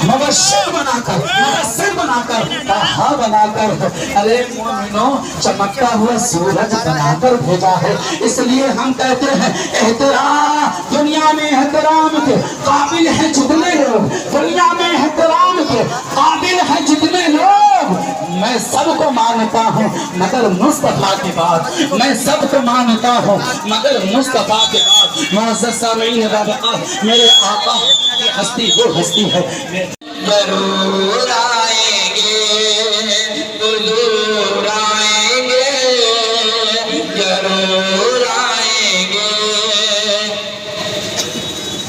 مبشر بنا کر، مبشر بنا کر، طہا بنا کر، ارے مومنوں چمکتا ہوا سورج بنا کر بھیجا ہے۔ اس لیے ہم کہتے ہیں احترام، دنیا میں احترام کے قابل ہیں جتنے لوگ، دنیا میں احترام کے قابل ہیں جتنے لوگ، میں سب کو مانتا ہوں مگر مصطفیٰ کے بعد، میں سب کو مانتا ہوں مگر مصطفیٰ کے بعد۔ معزز سامعین رابطہ، میرے آقا کی ہستی وہ ہستی ہے۔ ضرور آئیں گے حضور آئیں گے، ضرور آئیں گے،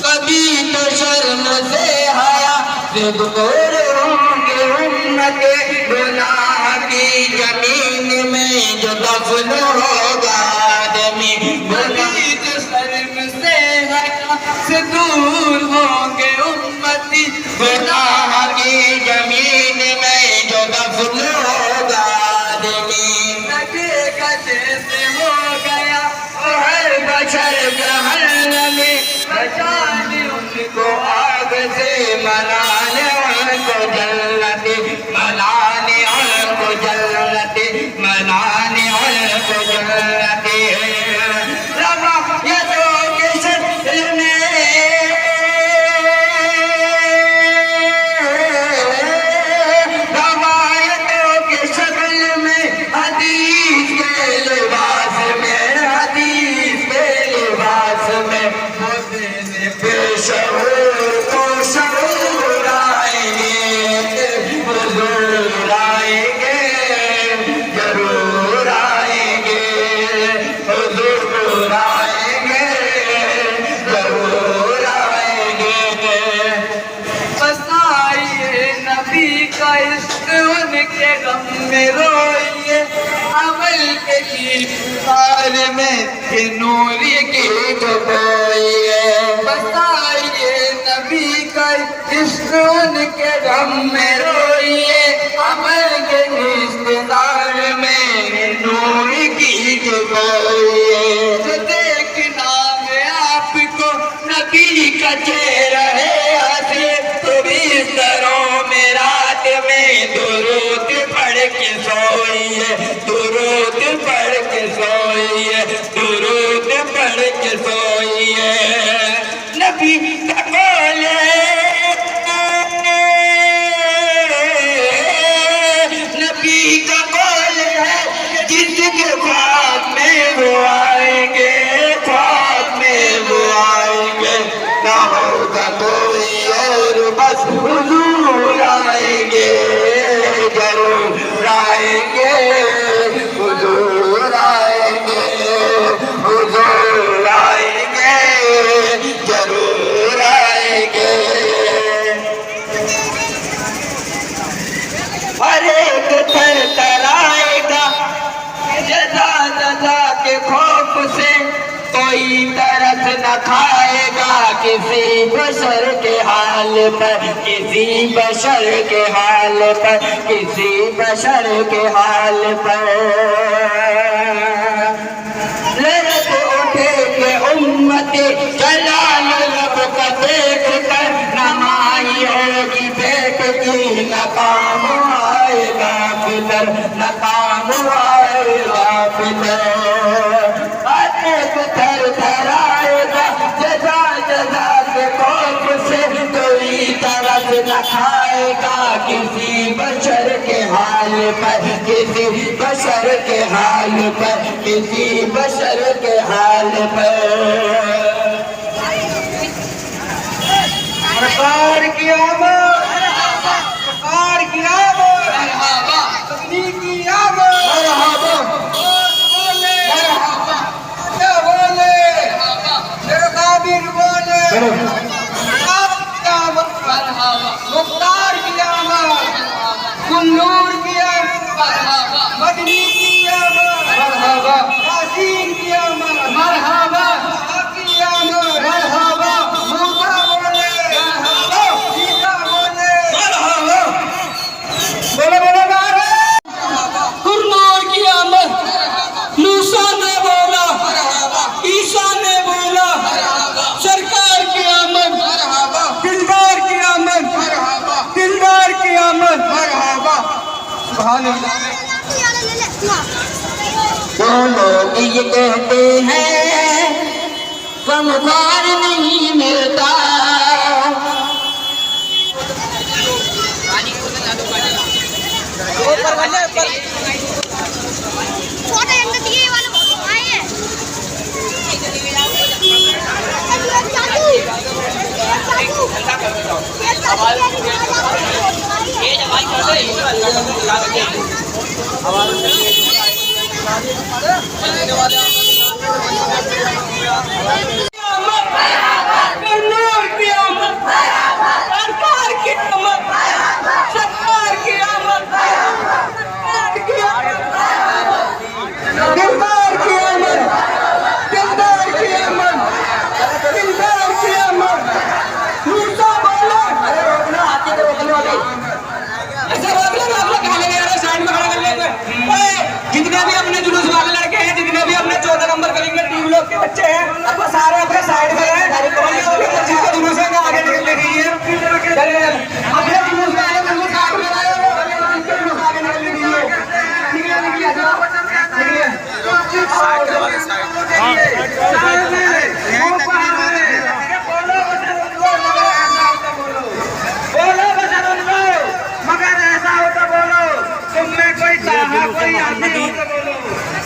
کبھی تو شرم سے حیا سے دور ہوں گے امت گناہ کی زمین میں جو دفن ہوگا آدمی، کبھی تو شرم سے حیا سے دور ہوں گے امتی گناہ کی زمین میں جو دفن ہوگا آدمی، نگے گدے سے ہو گیا ہر بشر جہنم میں، بچانے ان کو آگ سے، منانے ان کو جنت، منانے ان کو جنت، منانے ان کو جنت۔ روایتوں کے شکل میں، روایتوں کے شکل میں، حدیث کے لباس میں، حدیث کے لباس میں، شعور کو شعور آئیں گے، حضور آئیں گے، ضرور آئیں گے، حضور آئیں گے، ضرور آئیں گے۔ بس آئیے نبی کا عشق ان کے غم میں روئیے، عمل کے کردار میں کہ نور کی ڈبوئیے، بس آئیے نبی کا عشق ان کے غم میں روئیے، عمل کے کردار میں نور کی ڈبوئیے۔ جو دیکھنا ہے آپ کو نبی کا چہرہ ہے ہنسی، تو بستروں میں رات میں درود پڑھ کے سوئیے، درود پڑھ کے سوئیے، درود پڑھ کے سوئیے۔ نبی کا قول ہے، نبی کا قول ہے، جس کے خواب میں وہ آئیں گے، خواب میں وہ آئیں گے، نہ ہوگا کوئی اور بس حضور آئیں گے، ضرور آئیں گے، حضور آئیں گے، حضور آئیں گے، ضرور آئیں گے۔ ہر ایک تھر تھر آئے گا جزا جزا کے خوف سے، کوئی ترس نہ کھائے گا کسی بشر کے حال پر، کسی بشر کے حال پر، کسی بشر کے حال پر۔ لرز اٹھے کہ امت جلال رب کا دیکھ کر، نمائی ہوگی بیٹھ کی، ناکام آئے گا فکر، ناکام آئے گا فکر۔ ہر ایک تھر تھر آئے گا جزا جزا کے خوف سے، کوئی ترس نہ کھائے گا کسی بشر کے حال پر، کسی بشر کے حال پر، کسی بشر کے حال پر۔ سرکار کی آمد، سرکار کی آمد، تبلیغ کی آمد، مرحبا، مرحبا، کیا بولے، میرے قابل بولے، مختار کی آمد، کلور کی آمد، مدنی کی آمد، مرحبا، یاسین کی آمد، مرحبا، کی آمد، مرحبا، موسیٰ بولے، مرحبا، عیسیٰ بولے، مرحبا۔ وہ لوگ یہ کہتے ہیں کم کار نہیں ملتا، جتنے بھی اپنے جلوس والے لڑکے ہیں، جتنے بھی اپنے 14 نمبر کریں گے ٹیم لوگ کے بچے ہیں، اب سارے اپنے سائڈ پہ ہیں، جس کا جلوس ہے آگے نکلنے دیجیے، اپنے جلوس میں آئے بالکل سائڈ میں آئے، جس کے جلوس آگے نکلنے دیجیے، نکلیے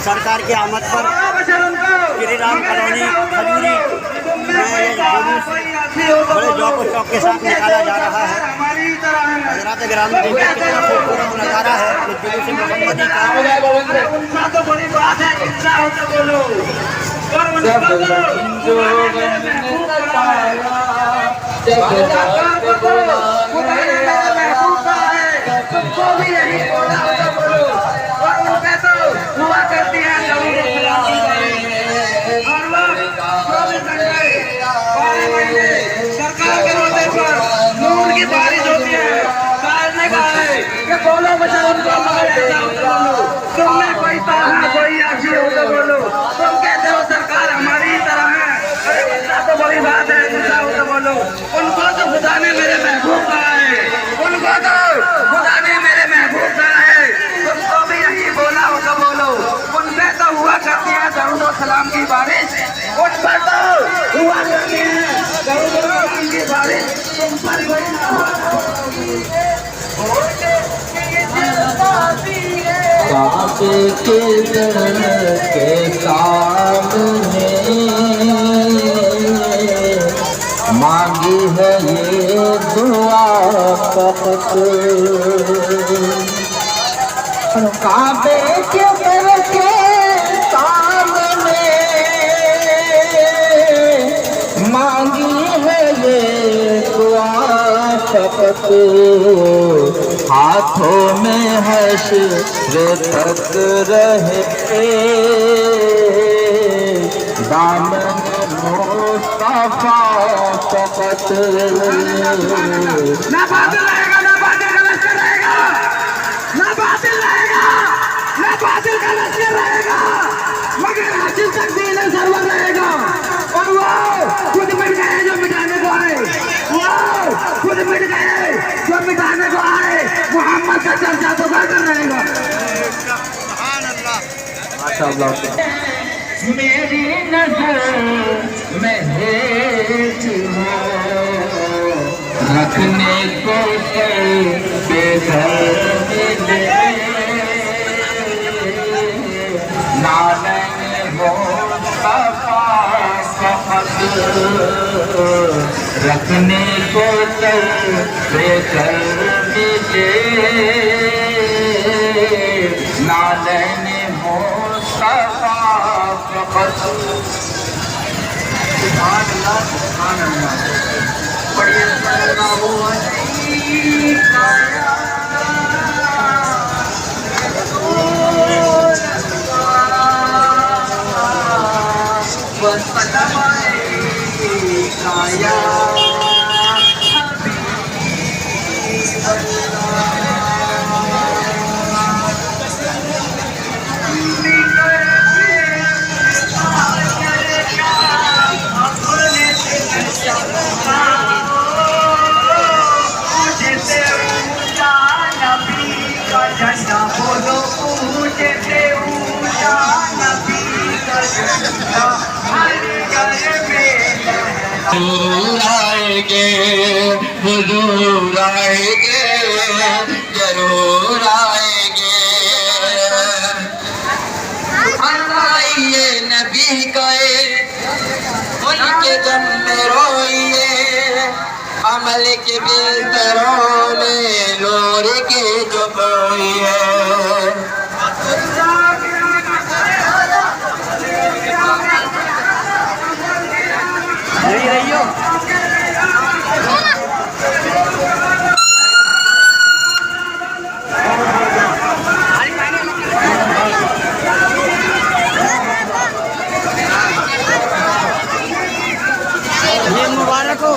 سرکار کی آمد پر شری رام کالونی کھجوری میں یہ جلوس بڑے ذوق و شوق کے ساتھ نکالا جا رہا ہے۔ حضرات گرامی دیکھیں کتنا خوبصورت نظارہ ہے اس جلوس محمدی کا۔ تم میں کوئی تانا کوئی آشی ہو تو بولو، تم کہتے ہو سرکار ہماری طرح ہے، تو بڑی بات ہے، دوسرا ہو تو بولو، ان کو تو خدا نے میرے محبوب کہا ہے، ان کو تو خدا نے میرے محبوب کہا ہے، تم کو بھی یہی بولا ہو تو بولو، ان پہ تو ہوا کرتی ہے درود و سلام کی بارش، ان پر تو ہوا کرتی ہے درود و سلام کی بارش، تم پر کوئی نہ ہوا کعبے کے در کے سامنے مانگی ہے یہ دعا فقط، کعبے کے در کے سامنے مانگی ہے یہ دعا فقط، ہاتھوں میں حشر تک رہے دامن مصطفیٰ فقط۔ نہ باطل رہے گا، نہ باطل کا لشکر رہے گا، نہ باطل رہے گا، نہ باطل کا لشکر رہے گا، مگر حاصل تک دین سرور رہے گا، اور وہ خود مٹ گئے جو مٹانے کو آئے، وہ خود مٹ گئے جو مٹانے کو آئے، محمد کا چرچا تو برقرار رہے گا۔ میری نظر میں ہیچ ہوں رکھنے کو بے گھر ملے، نالن مصطفیٰ فقط رکھنے کو بے گھر ملے، نالن مصطفیٰ فقط۔ سبحان اللہ سبحان اللہ، پڑھیے صلی اللہ علیہ وسلم یا جھنڈا ضرور آئیں گے حضور آئیں گے ضرور آئیں گے آئیے نبی گئے ان کے دم میں روئیے عمل کے بستروں میں نور کے جو بوئیے यही रहियो ये मुबारक हो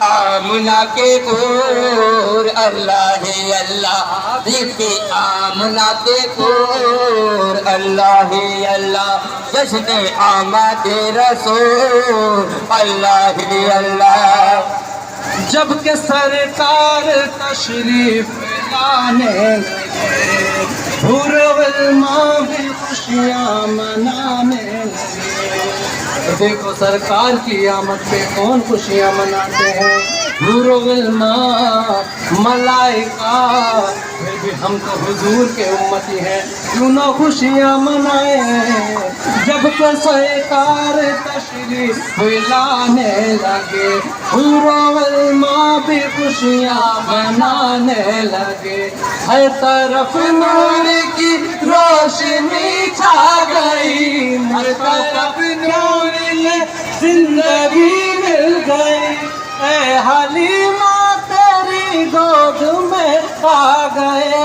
آمنہ کے پور اللہ اللہ ذکر آمنہ کے پور اللہ اللہ جشن آمد رسول اللہ اللہ جب کہ سرکار تشریف لانے لگے حور علماء بھی خوشیاں منانے لگے دیکھو سرکار کی آمد پہ کون خوشیاں مناتے ہیں حور علماء ملائکہ پھر بھی ہم تو حضور کے امتی ہیں کیوں نہ خوشیاں منائیں جب کہ سرکار تشریف لانے لگے حور علماء بھی خوشیاں منانے لگے ہر طرف نور کی روشنی چھا گئی ہر طرف نور میں زندگی مل گئی اے حلیمہ تیری گود میں آ گئے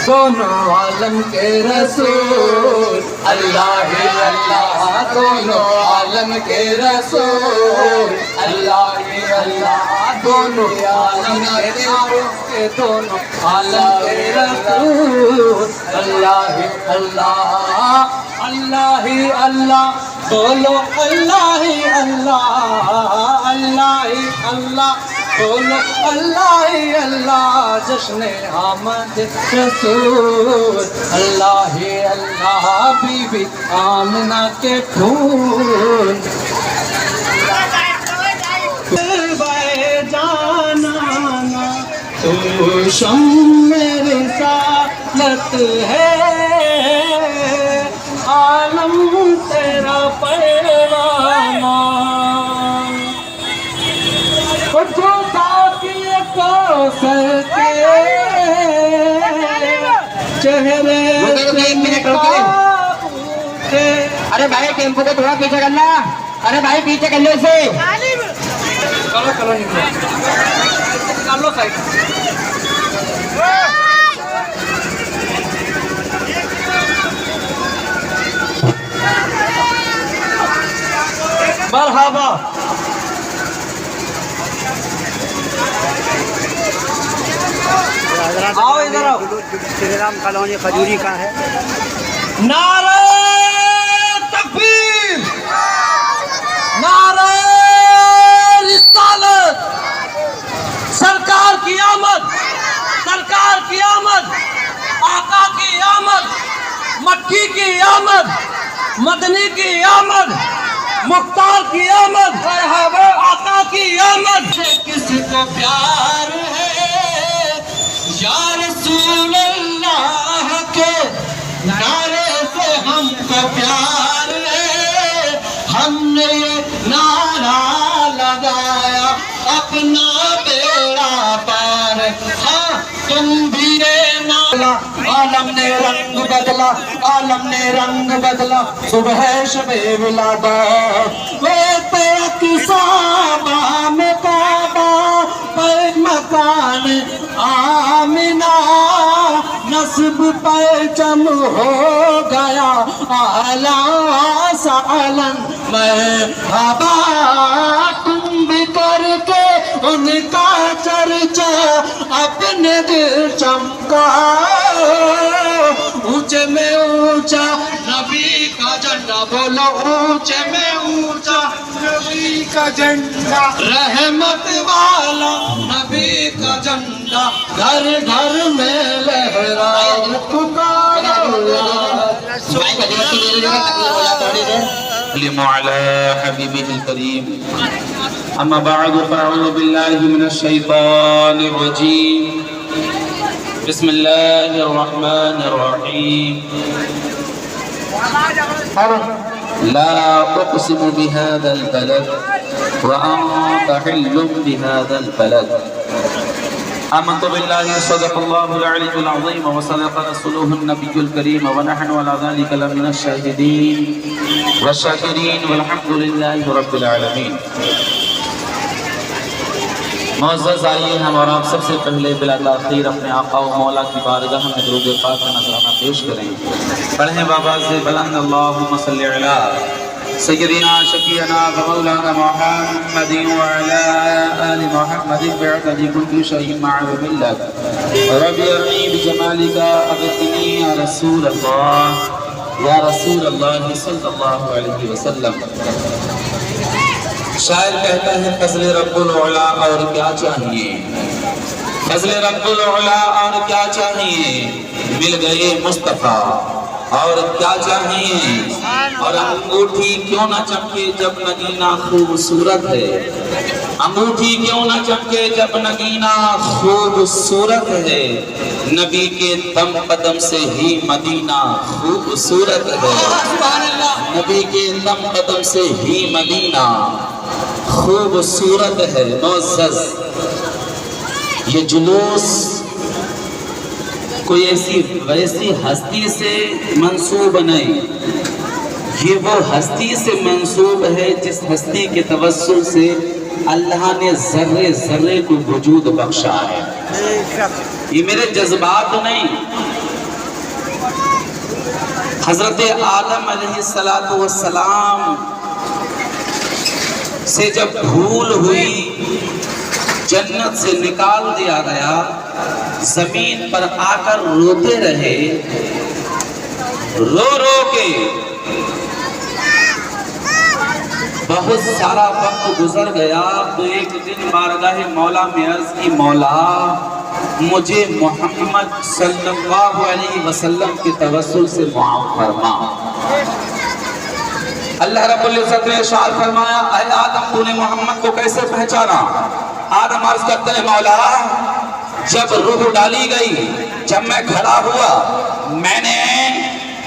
دونوں عالم کے رسول اللہ اللہ دونوں عالم کے رسول اللہ اللہ دونوں عالم کے دونوں عالم کے رسول اللہ اللہ اللہ اللہ بولو اللہ اللہ اللہ اللہ بولو اللہ اللہ جشن آمد رسول اللہ اللہ بی بی آمنہ کے پھول جانا تو شم میری رسالت ہے عالم تیرا پروانہ چہرے ارے بھائی ٹیمپو کو تھوڑا پیچھے کرنا ارے بھائی پیچھے کر لو اسے چلو چلو نکلو کر لو سائڈ مرحبا آؤ ادھر آؤ श्री राम कॉलोनी खजूरी का है نعرہ تکبیر نعرہ رسالت سرکار کی آمد آقا کی آمد مکی کی آمد مدنی کی آمد مختار کی آمد آقا کی آمد کس کو پیار ہے یا رسول اللہ کے نعرے سے ہم کو پیار ہے ہم نے یہ نعرہ لگایا اپنا بیڑا پار ہاں تم بھی یہ نعرہ عالم نے رنگ بدلا صبح شب ولادت وہ اقصام کعبہ پر مکان آمنہ نصب پرچم ہو گیا اعلیٰ سالن مرحبا تم بھی کر کے ان کا چرچا اپنے دل چمکا اونچے اونچے میں اونچا نبی کا جھنڈا، بولو اونچے میں اونچا نبی کا جھنڈا، رحمت والا نبی کا جھنڈا، گھر گھر میں لہرائے پکارو على حبيبه الكريم. أما بعد فأعوذ بالله من الشيطان الرجيم. بسم الله الرحمن الرحيم. لا أقسم بهذا البلد وأنت حل بهذا البلد. آمنت بالله صدق الله العلي العظيم وصدق رسوله النبي الكريم ونحن على ذلك لمن الشاهدين والشاكرين والحمد لله رب العالمين. معزز آئیے ہم اور آپ سب سے پہلے بلا تاخیر اپنے آقا و مولا کی بارگاہ میں درود پاک کا نذرانہ پیش کریں. پڑھیں بابا سے بلند اللہم صلی علی سیدنا شفیعنا ومولانا محمد وعلى آل محمد بعدد كل شيء مع بالله ربي ارني بجمالك اغثني يا رسول الله صلی اللہ علیہ وسلم. شاعر کہتا ہے فضل رب العلا اور کیا چاہیے، فضل رب العلا اور کیا چاہیے، مل گئے مصطفیٰ اور کیا چاہیے، اور انگوٹھی کیوں نہ چمکے جب نگینہ خوبصورت ہے، انگوٹھی کیوں نہ چمکے جب نگینہ خوبصورت ہے، نبی کے دم قدم سے ہی مدینہ خوبصورت ہے، نبی کے دم قدم سے ہی مدینہ خوبصورت ہے. معزز یہ جلوس کوئی ایسی ویسی ہستی سے منسوب نہیں، یہ وہ ہستی سے منسوب ہے جس ہستی کے توسل سے اللہ نے ذرے ذرے کو وجود بخشا ہے. یہ میرے جذبات نہیں. حضرت آدم علیہ السلام سے جب بھول ہوئی جنت سے نکال دیا گیا، زمین پر آ کر روتے رہے، رو رو کے بہت سارا وقت گزر گیا. تو ایک دن بارگاہ مولا میں عرض کی، مولا مجھے محمد صلی اللہ علیہ وسلم کے توسل سے معاف فرما. اللہ رب العزت نے ارشاد فرمایا، اے آدم تو نے محمد کو کیسے پہچانا؟ آدم عرض کرتے ہیں، مولا جب روح ڈالی گئی، جب میں کھڑا ہوا، میں نے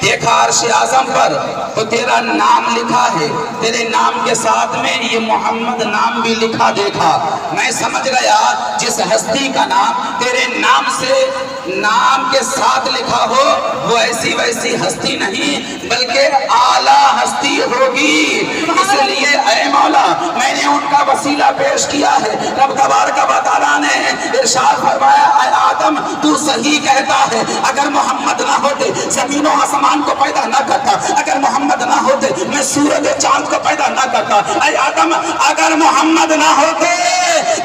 دیکھا عرش اعظم پر تو تیرا نام لکھا ہے، تیرے نام کے ساتھ میں یہ محمد نام بھی لکھا دیکھا. میں سمجھ گیا جس ہستی کا نام تیرے نام سے نام کے ساتھ لکھا ہو وہ ایسی ویسی ہستی نہیں بلکہ اعلیٰ ہستی ہوگی. اس لیے اے مولا میں نے ان کا وسیلہ پیش کیا ہے. رب تبارک و تعالیٰ نے ارشاد فرمایا، اے آدم تو صحیح کہتا ہے، اگر محمد نہ ہوتے زمین و آسمان کو پیدا نہ کرتا، اگر محمد نہ ہوتے میں سورج چاند کو پیدا نہ کرتا. اے آدم اگر محمد نہ ہوتے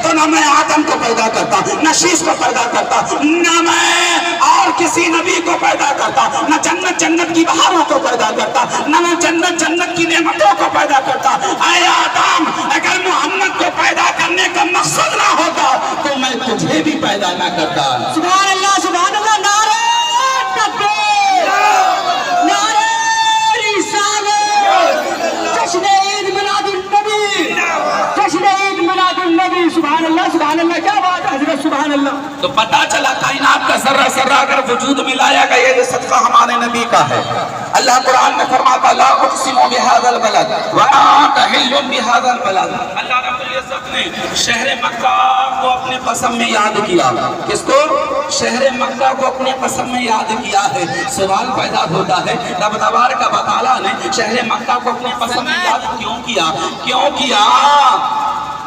تو نہ میں آدم کو پیدا کرتا، نہ شیش کو پیدا کرتا، نہ میں اور کسی نبی کو پیدا کرتا، نہ جنت کی بہاروں کو پیدا کرتا، نہ میں جنت کی نعمتوں کو پیدا کرتا. اے آدم اگر محمد کو پیدا کرنے کا مقصد نہ ہوتا تو میں تجھے بھی پیدا نہ کرتا. سبحان اللہ سبحان اللہ. نعرہ تکبیر، نعرہ رسالت، جشن عید میلاد النبی، جشن عید میلاد النبی. سبحان اللہ سبحان اللہ. کیا بات ہے حضرت، سبحان اللہ. تو پتہ چلا کائنات کا ذرہ ذرہ اگر وجود میں لایا گیا یہ صدقہ ہمارے نبی کا ہے. اللہ قرآن میں فرماتا لا اقسم بهذا البلد وانت حل بهذا البلد. اللہ رب العزت نے شہر مکہ کو اپنے قسم میں یاد کیا. کس کو؟ شہر مکہ کو اپنے قسم میں یاد کیا ہے. سوال پیدا ہوتا ہے رب تبارک و تعالیٰ نے شہر مکہ کو اپنے قسم میں یاد کیوں کیا؟ کیوں کیا؟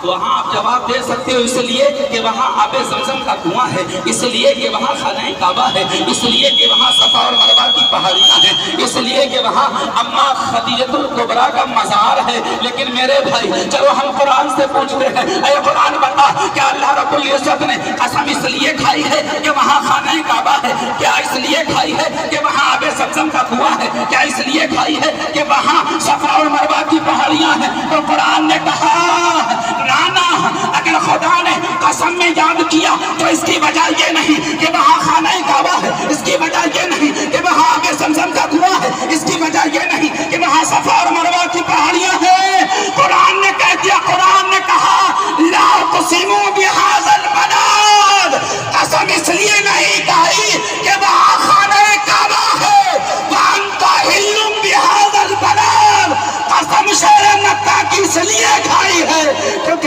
تو وہاں آپ جواب دے سکتے ہو، اس لیے کہ وہاں آب زمزم کا کنواں ہے، اس لیے کہ وہاں خانہ کعبہ ہے، اس لیے کہ وہاں صفا اور مروہ کی پہاڑیاں ہیں، اس لیے کہ وہاں اماں خدیجۃ الکبریٰ کا مزار ہے. لیکن میرے بھائی چلو ہم قرآن سے پوچھتے ہیں، اے قرآن بتا کیا اللہ رب العزت نے قسم اس لیے کھائی ہے کہ وہاں خانہ کعبہ ہے؟ کیا اس لیے کھائی ہے کہ وہاں آب زمزم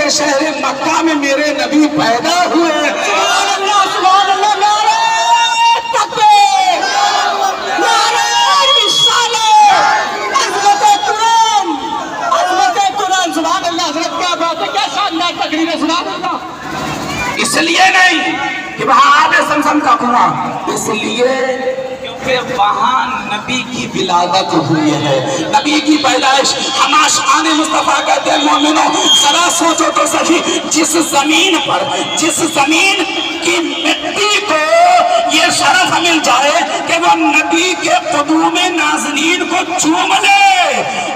के शहर मक्का में मेरे नबी पैदा हुए हैं। सुभान अल्लाह, नारे तकबीर, नारे रिसालत, अज़मत कुरान, सुभान अल्लाह। हज़रत क्या बात है, क्या शानदार तकरीर है, सुभान अल्लाह। इसलिए नहीं कि वहां आबे समसम का कुआं, इसलिए क्योंकि वहां नबी की विलादत हुई है, नबी की पैदाइश। हम आशिक़ाने मुस्तफ़ा कहते हैं मोमिनो जरा सोचो तो सही, जिस जमीन पर, जिस जमीन की मिट्टी को ये शरफ मिल जाए कि वो नबी के क़ुदूम नाज़रीन को चूम ले,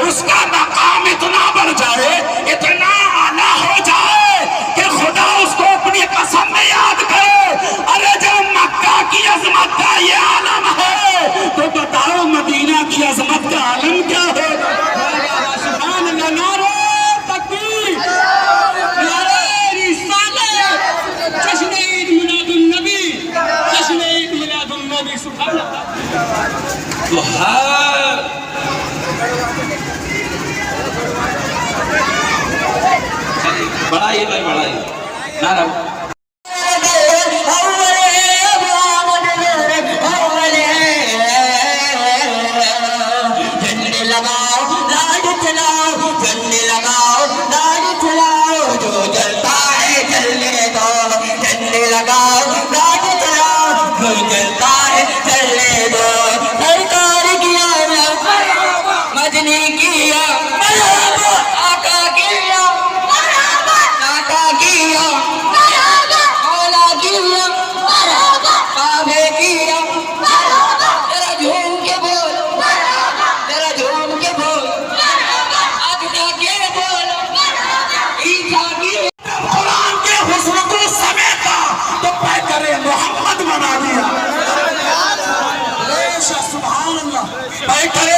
उसका मकाम इतना बढ़ जाए, इतना आला हो जाए कि खुदा उसको अपनी कसम में याद करे। अरे जब मक्का की अजमत का ये आलम है तो बताओ मदीना की अजमत का आलम क्या है? सुभान अल्लाह, नारे तकबीर, नारे रिसालत, जश्न ईद मिलादुन नबी, जश्न ईद मिलादुन नबी, सुभान अल्लाह। तो हर बढ़ाइए भाई, बढ़ाइए ना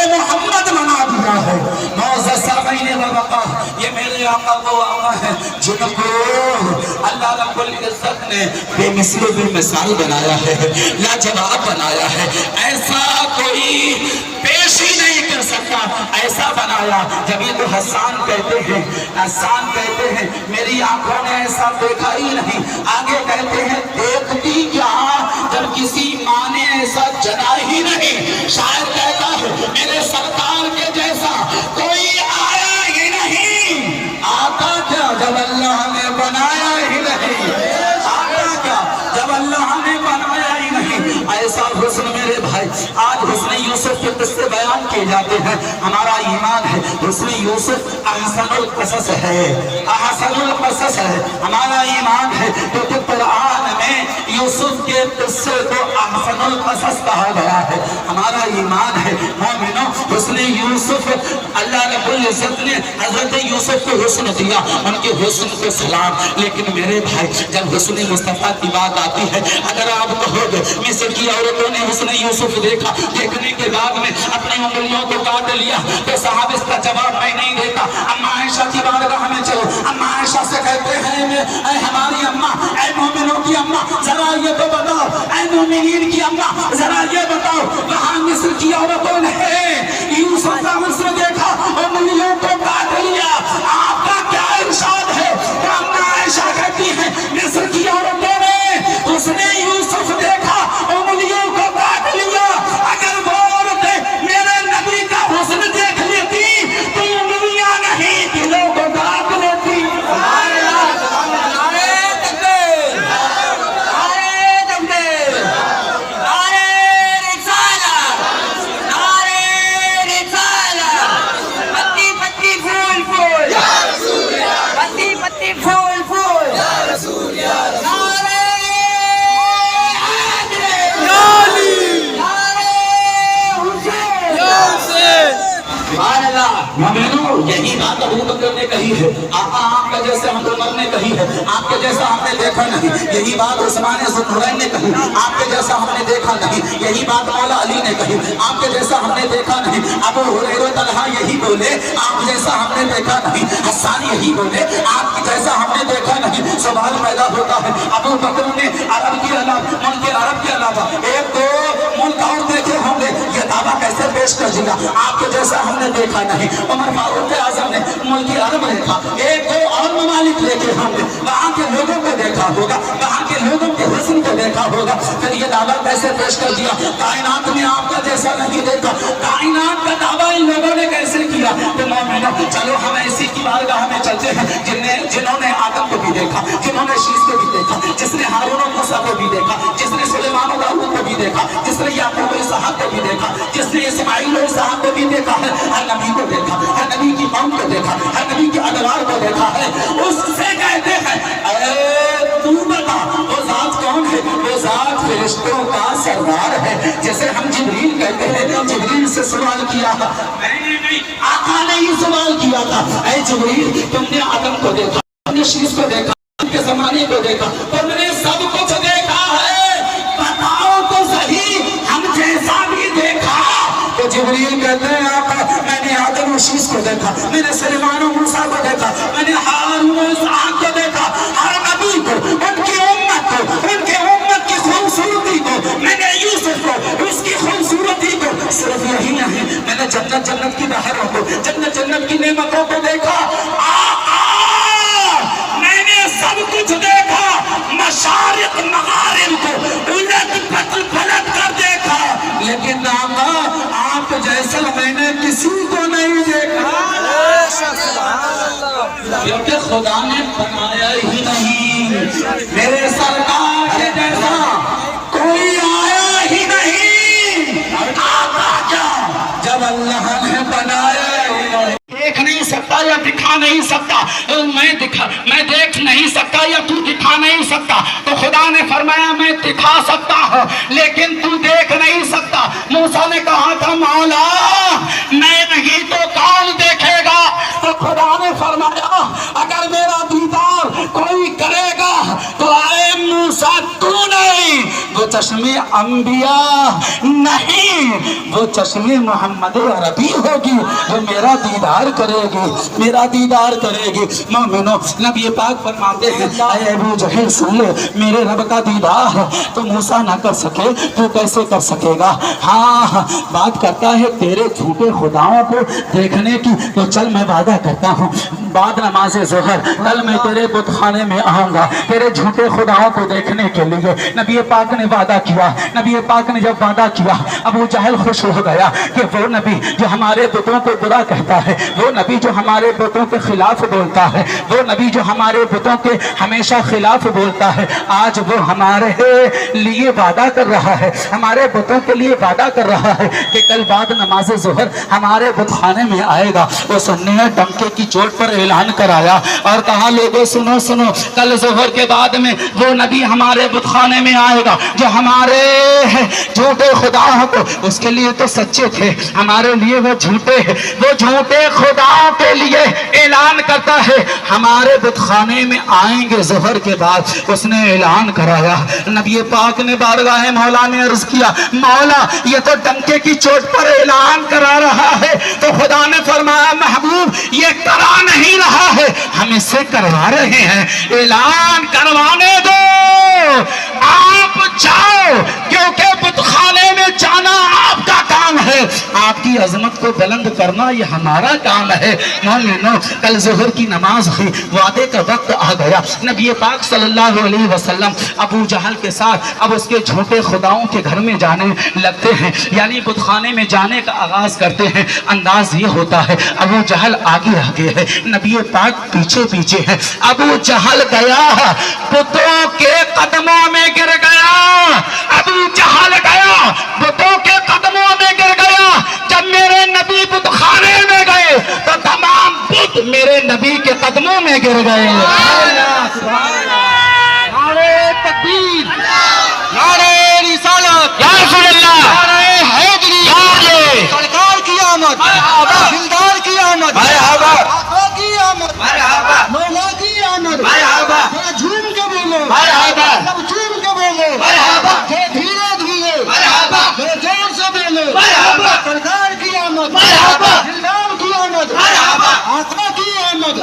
मोहम्मद बना दिया है। ये मेरे आका वो आका है जिनको अल्लाह रब्बुल इज्जत ने बेमिसल बेमिसाल बनाया है, लाजवाब बनाया है। ऐसा कोई पेश ही नहीं कर सकता, ऐसा बनाया। जब ये तो हसान कहते हैं, हसान कहते हैं मेरी आंखों ने ऐसा देखा ही नहीं। आगे कहते हैं देखती क्या जब किसी माँ ने ऐसा जना ही नहीं। शायर कहता है मेरे सरकार के जैसा कोई आया ही नहीं। आता क्या जब अल्लाह ने बनाया ही नहीं, आता क्या जब अल्लाह ने बनाया ही नहीं। ऐसा हुस्न मेरे भाई, आज हुस्न यूसुफ के किस्से बयान किए जाते हैं। हमारा ईमान है हुस्न यूसुफ अहसनुल क़सस है, अहसनुल क़सस है। हमारा ईमान है क्योंकि कुरान में यूसुफ के किस्से को अहसनुल क़सस कहा गया है। हमारा ईमान है मोमिनो हुस्न यूसुफ, अल्लाह रब्बुल इज्जत ने हजरत यूसुफ को हुस्न दिया, उनके हुस्न को सलाम। लेकिन मेरे भाई जब हुस्न मुस्तफ़ा की बात आती है, अगर आप कहोगे मिस्र की औरतों ने हुस्न यूसुफ देखा, देखने के बाद में अपनी उंगलियों को काट लिया, तो साहब इसका जवाब मैं नहीं देता। अम्मा आयशा की बारगाह में चलो, अम्मा आयशा से कहते हैं ऐ हमारी अम्मा, ऐ मोमिनों की अम्मा, जरा ये तो बताओ, ऐ मोमिनीन की अम्मा, जरा ये बताओ, वहाँ मिस्र की औरतों ने यूसुफ का हुस्न देखा, उंगलियों को काट लिया, आपका क्या इरशाद है? अम्मा आयशा कहती है मिस्र की औरतों ने हुस्न यूसुफ देखा, उंगलियों को काट लिया। अगर वो औरतें मेरे नबी का हुस्न देख लेती तो उंगलियां नहीं दिलों को काट लेती। यही बात अबू बकर ने कही है, आका आपके जैसे हम उमर ने कही है, आपके जैसा हमने देखा नहीं। यही बात उस्मान ज़ुन्नुरैन ने कही, आपके जैसा हमने देखा नहीं। यही बात मौला अली ने कही, आपके जैसा हमने देखा नहीं। अबू हुरैरा तलहा यही बोले, आप जैसा हमने देखा नहीं। हसन यही बोले, आपके जैसा हमने देखा नहीं। सवाल पैदा होता है अबू बकर ने अरब के अलावा, मुल्क अरब के अलावा एक दो मुल्क और देखे होंगे, ये दावा कैसे पेश कर दिया? आपके जैसा हमने देखा नहीं। उमर फारूक आजम ने मुल्क अरब देखा, एक दो और ममालिक लेके हमने वहाँ के लोगों को देखा होगा, वहाँ के लोगों के हुस्न को देखा होगा, फिर ये दावा कैसे पेश कर दिया, कायनात में आपका जैसा नहीं देखा। कायनात का दावा इन लोगों ने कैसे किया? तो मोमिनो चलो हम ऐसी की बारगाह में चलते हैं जिन्होंने आदम को भी देखा, जिन्होंने शीश को भी देखा, जिसने हारून और मूसा को भी देखा, जिसने सुलेमान और दाऊद को भी देखा, जिसने याकूब और इसहाक को भी देखा, जिसने इस्माइल और इसहाक को भी देखा है, हर नबी को देखा, हर नबी की कौम को देखा, हर नबी के अदवार को देखा है। उससे कहते हैं अरे तू बता वो जात कौन है? वो जात फरिश्तों का सरदार है। जैसे हम जिब्रील कहते हैं, जिब्रील से सवाल किया था, मैंने नहीं, आका ने ही सवाल किया था, ऐ जिब्रील तुमने आदम को देखा, तुमने शीश को देखा, के ज़माने को देखा, तुमने सब कुछ देखा है, बताओ तो सही हम जैसा भी देखा। तो जिब्रील कहते हैं आका मैंने आदम और शीश को देखा, मैंने सुलेमान और मूसा को देखा, मैंने हारून और इसहाक को देखा, हर नबी को, उनकी उम्मत को, उनके उम्मत की खूबसूरती को, मैंने यूसुफ को, उसकी खूबसूरती को, सिर्फ यही नहीं मैंने जन्नत की बहारों को, जन्नत की नेमतों को देखा। सब कुछ देखा, मशारिक मगारिब को उलट पलट कर देखा, लेकिन आका आप जैसा मैंने किसी को नहीं देखा, क्योंकि खुदा ने बनाया ही नहीं। मेरे सरकार के जैसा कोई आया ही नहीं। आका क्या जब अल्लाह ने बनाया ही नहीं, देख नहीं सकता या दिखा नहीं सकता, मैं देख नहीं सकता या तू दिखा नहीं सकता, तो खुदा ने फरमाया मैं दिखा सकता हूँ लेकिन तू देख नहीं सकता। मूसा ने कहा था मौला मैं नहीं तो कौन देखेगा? तो खुदा ने फरमाया अगर मेरा दीदार कोई करेगा तो आए मूसा तू नहीं, वो चश्मे अंबिया नहीं, वो चश्मे मोहम्मद अरबी होगी, वो मेरा दीदार करेगी, मेरा दीदार करेगी। मोमिनो नबी पाक फरमाते हैं ऐ अबू जहल सुन ले, मेरे रब का दीदार तो मूसा ना कर सके तू कैसे कर सकेगा? हाँ बात करता है तेरे झूठे खुदाओं को देखने की, तो चल मैं वादा करता हूँ बाद नमाज ज़ोहर कल मैं तेरे बुतखाने में आऊँगा तेरे झूठे खुदाओं को देखने के लिए। नबी पाक ने वादा किया, नबी पाक ने जब वादा किया अबू जहल खुश हो गया कि वो नबी जो हमारे बुतों को बुरा कहता है, वो नबी जो हमारे बुतों के खिलाफ बोलता है, वो नबी जो हमारे बुतों के हमेशा खिलाफ बोलता है, आज वो हमारे लिए वादा कर रहा है, हमारे बुतों के लिए वादा कर रहा है कि कल बाद नमाज ज़ोहर हमारे बुतखाने में आएगा। वो सुन्नी ने डंके की चोट पर ऐलान कराया और कहा लोगों सुनो सुनो, कल ज़ोहर के बाद में वो नबी हमारे बुतखाने में आएगा जो हमारे झूठे खुदाओं को, उसके लिए तो सच्चे थे, हमारे लिए वो झूठे हैं, वो झूठे खुदाओं के लिए ऐलान करता है हमारे बुतखाने में आएंगे ज़ोहर के बाद। उसने ऐलान कराया, नबी पाक ने बारगाह मौला में अर्ज किया मौला ये तो डंके की चोट पर ऐलान करा रहा है, तो खुदा ने फरमाया महबूब ये करा नहीं रहा है, हम इसे करवा रहे हैं, ऐलान करवाने दो, आप जाओ, क्योंकि बुतखाने में जाना आपका काम है, आपकी अजमत को बुलंद करना ये हमारा काम है। मोमिनो कल ज़ोहर की नमाज हुई, वादे का वक्त आ गया, नबी पाक सल्लल्लाहु अलैहि वसल्लम अबू जहल के साथ अब उसके झूठे खुदाओं के घर में जाने लगते हैं, यानी बुतखाने में जाने का आगाज करते हैं। अंदाज ये होता है अबू जहल आगे आगे है, नबी पाक पीछे पीछे है। अबू जहल गया बुतों के कदमों में गिर गया, अबू जहल गया बुतों के कदमों में गिर गया। जब मेरे नबी बुतखाने में गए तो तमाम बुत मेरे नबी के कदमों में गिर गए। नारे तकबीर, नारे रिसालत, या रसूल अल्लाह, नारे हैदरी, सरकार की आमद, दिलदार की आमद, आका की आमद, मौला की आमद, झूम के बोलो, सब झूम के बोलो, धीरे धीरे, जोर से बोलो, सरकार की आमद, दिलदार की आमद, आका की आमद।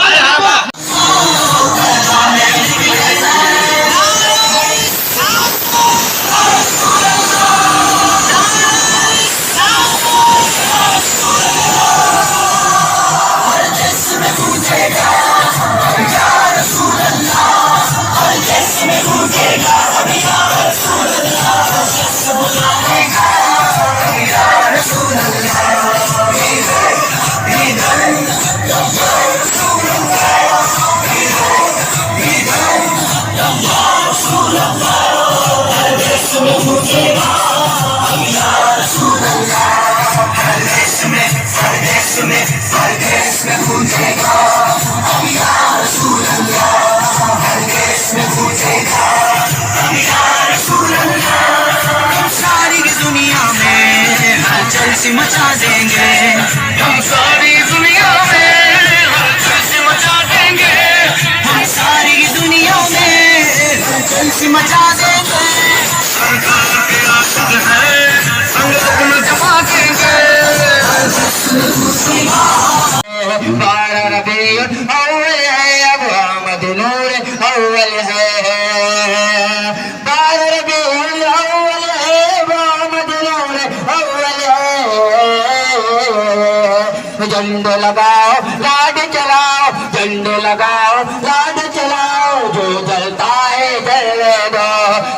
खुशी मचा देंगे बारह रबीउल अव्वल है अब आमद नूर अव्वल है बारह रबीउल अव्वल है अब आमद नूर अव्वल है झंडे लगाओ लाड चलाओ झंडे लगाओ लाड चलाओ जो जलता है जलने दो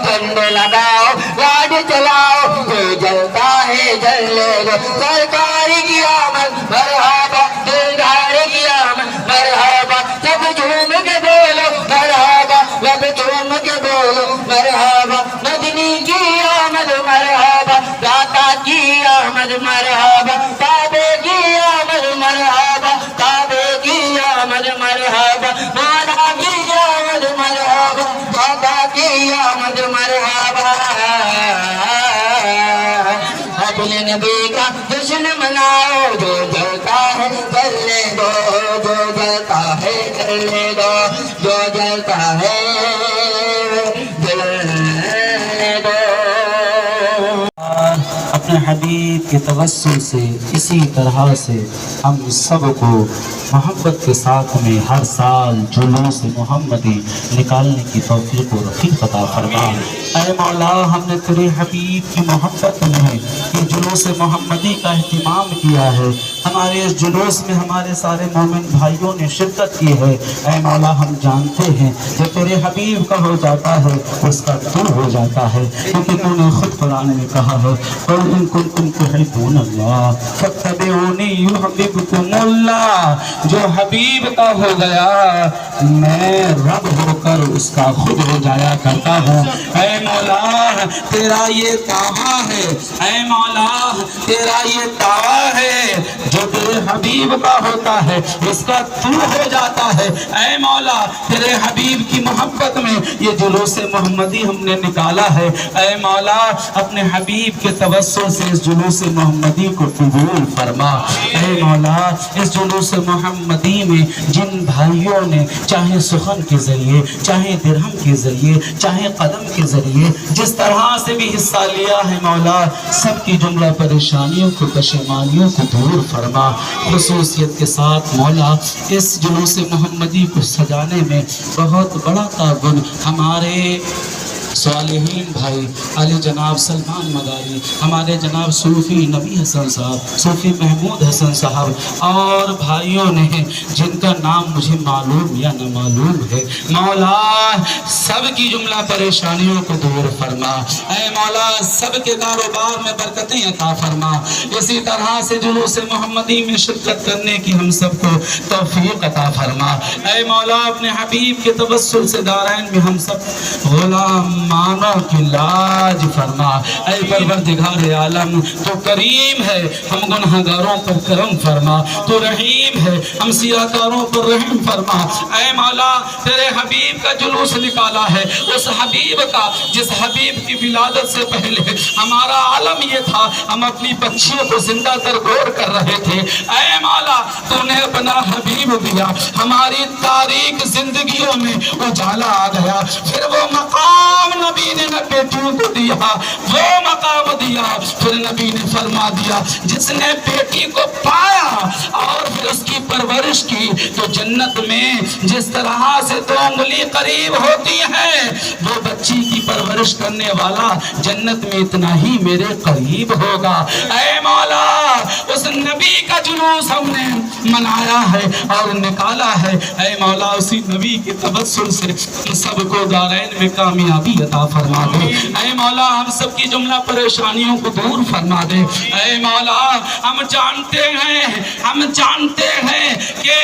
झंडे लगाओ लाड चलाओ जो जलता है जलने दो सरकार की आमद मरहबा दिलदार की आमद मरहबा सब झूम के बोलो मरहबा लब झूम के बोलो मरहबा मदनी की आमद मरहबा दाता की आमद मरहबा काबे की आमद मरहबा काबे की आमद मरहबा माला की आमद मरहबा बाबा की आमद मरहबा अपने नबी का जश्न मनाओ जो जलता है जलने दो जो जलता है जलने दो जो जलता है जलने दो अपने हबीब के तवस्सुल से इसी तरह से हम सबको मोहब्बत के साथ में हर साल जुलूस मोहम्मदी निकालने की तौफीक और रफ़ीक अता फरमा। ऐ मौला हमने तेरे हबीब की मोहब्बत में ये जुलूस मोहम्मदी का अहतमाम किया है। हमारे इस जुलूस में हमारे सारे मोमिन भाइयों ने शिरकत की है। ऐ मौला हम जानते हैं जो तेरे हबीब का हो जाता है उसका दूर हो जाता है, क्योंकि तूने खुद कुरान में कहा है क़ुल इन कुंतुम तुहिब्बूनल्लाह फत्तबिऊनी युहब्बिबकुमुल्लाह। जो हबीब का हो गया मैं रब होकर उसका खुद हो जाया करता हूँ। ऐ मौला तेरा ये दावा है, ऐ मौला तेरा ये दावा है जो तेरे हबीब का होता है उसका तू हो जाता है। ऐ मौला तेरे हबीब की मोहब्बत में ये जुलूस मोहम्मदी हमने निकाला है। ऐ मौला अपने हबीब के तवस्सुल से इस जुलूस मोहम्मदी को कबूल फरमा। ऐ मौला इस जुलूस मोहम्मदी में जिन भाइयों ने चाहे सुखन के जरिए चाहे दिरहम के जरिए चाहे कदम के जरिए जिस तरह से भी हिस्सा लिया है मौला सबकी जुमला परेशानियों को पशेमानियों को दूर फरमा। खुसूसियत के साथ मौला इस जुलूस मोहम्मदी को सजाने में बहुत बड़ा ताउन हमारे सालिहीन भाई अली जनाब सलमान मदारी, हमारे जनाब सूफ़ी नबी हसन साहब, सूफ़ी महमूद हसन साहब और भाइयों ने जिनका नाम मुझे मालूम या न मालूम है। मौला सबकी जुमला परेशानियों को दूर फरमा। ऐ मौला सबके कारोबार में बरकतें अता फरमा। इसी तरह से जुलूस मोहम्मदी में शिरकत करने की हम सबको तौफीक अता फरमा। ऐ मौला अपने हबीब के तवस्सुल से दारैन में हम सब गुलाम मानो की लाज फरमा। ऐ परवरदिगार आलम तो करीम है हम गुनहगारों पर करम फरमा, तो रहीम है हम सियाकारों पर रहम फरमा। ऐ मौला तेरे हबीब का जुलूस निकाला है उस हबीब का जिस हबीब की विलादत से पहले हमारा आलम ये था हम अपनी बच्चियों को जिंदा कर गौर कर रहे थे। ऐ मौला तूने अपना हबीब दिया हमारी तारीख जिंदगियों में उजाला आ गया। फिर वो मकाम नबी ने बेटियों को दिया, वो मकाम दिया। फिर नबी ने फरमा दिया जिसने बेटी को पाया और फिर उसकी परवरिश की तो जन्नत में जिस तरह से 2 उंगली करीब होती है वो बच्ची की परवरिश करने वाला जन्नत में इतना ही मेरे करीब होगा। ऐ मौला उस नबी का जुलूस हमने मनाया है और निकाला है। ऐ मौला उसी नबी के तवस्सुल से सबको दारैन में कामयाबी अता फरमा दे। ऐ मौला हम सबकी जुमला परेशानियों को दूर फरमा दे। ऐ मौला हम जानते हैं कि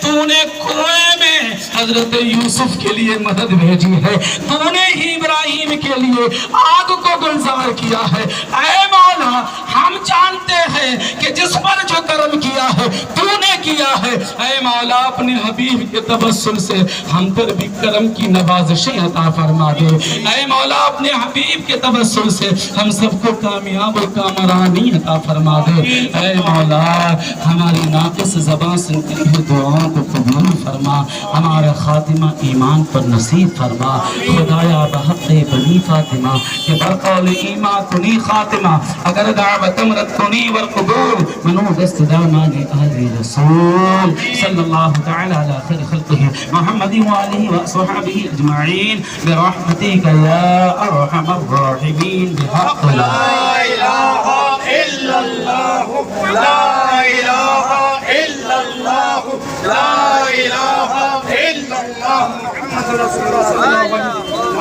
तूने कुएं में हजरत यूसुफ के लिए मदद भेजी है, तूने ही इब्राहिम के लिए आग को गुलजार किया है। ऐ मौला हम जानते हैं कि जिस पर जो कर्म किया है तूने किया किया है। ऐ मौला अपने हबीब के तबस्सुम से हम पर भी करम की नवाज़िशें अता फरमा दे। ऐ मौला अपने हबीब के तबस्सुम से हम सबको कामयाब और कामरानी अता फरमा दे। ऐ मौला हमारी नाक़िस ज़बान से निकली हुई दुआओं को कबूल फरमा, हमारा खातिमा ईमान पर नसीब फरमा। खुदाया बहक़ बनी फातिमा के बरक़ौल ईमा कुनी खातिमा, अगर दावतम रत्तुनी वर कबूल मनो दस्त दामानी अहली रसूल सल्लल्लाहु तआला अला खैर खल्क़िही मुहम्मद व आलिही व अस्हाबिही अजमईन बिरहमतिक या अरहमर राहिमीन बिहक़्क़ ला इलाहा इल्लल्लाह ला इलाहा इल्लल्लाह ला इलाहा इल्लल्लाह मुहम्मदुर रसूलुल्लाह सल्लल्लाहु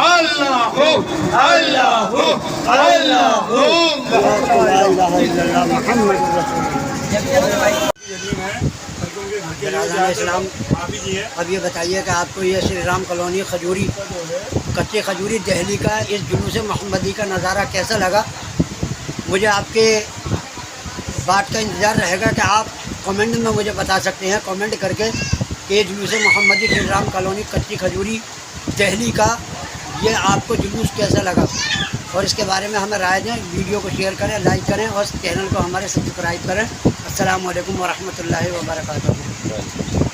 अलैहि वसल्लम। अल्लाहु अल्लाहु अल्लाहु ला इलाहा इल्लल्लाह मुहम्मदुर रसूलुल्लाह। इस्लाम, अब ये बताइए कि आपको ये श्री राम कॉलोनी खजूरी कच्ची खजूरी दिल्ली का इस जुलूस मोहम्मदी का नज़ारा कैसा लगा। मुझे आपके बात का इंतज़ार रहेगा कि आप कमेंट में मुझे बता सकते हैं, कमेंट करके कि ये जुलूस मोहम्मदी श्री राम कॉलोनी कच्ची खजूरी दिल्ली का ये आपको जुलूस कैसा लगा, और इसके बारे में हमें राय दें। वीडियो को शेयर करें, लाइक करें और चैनल को हमारे सब्सक्राइब करें। अस्सलामु अलैकुम व रहमतुल्लाहि व बरकातहू।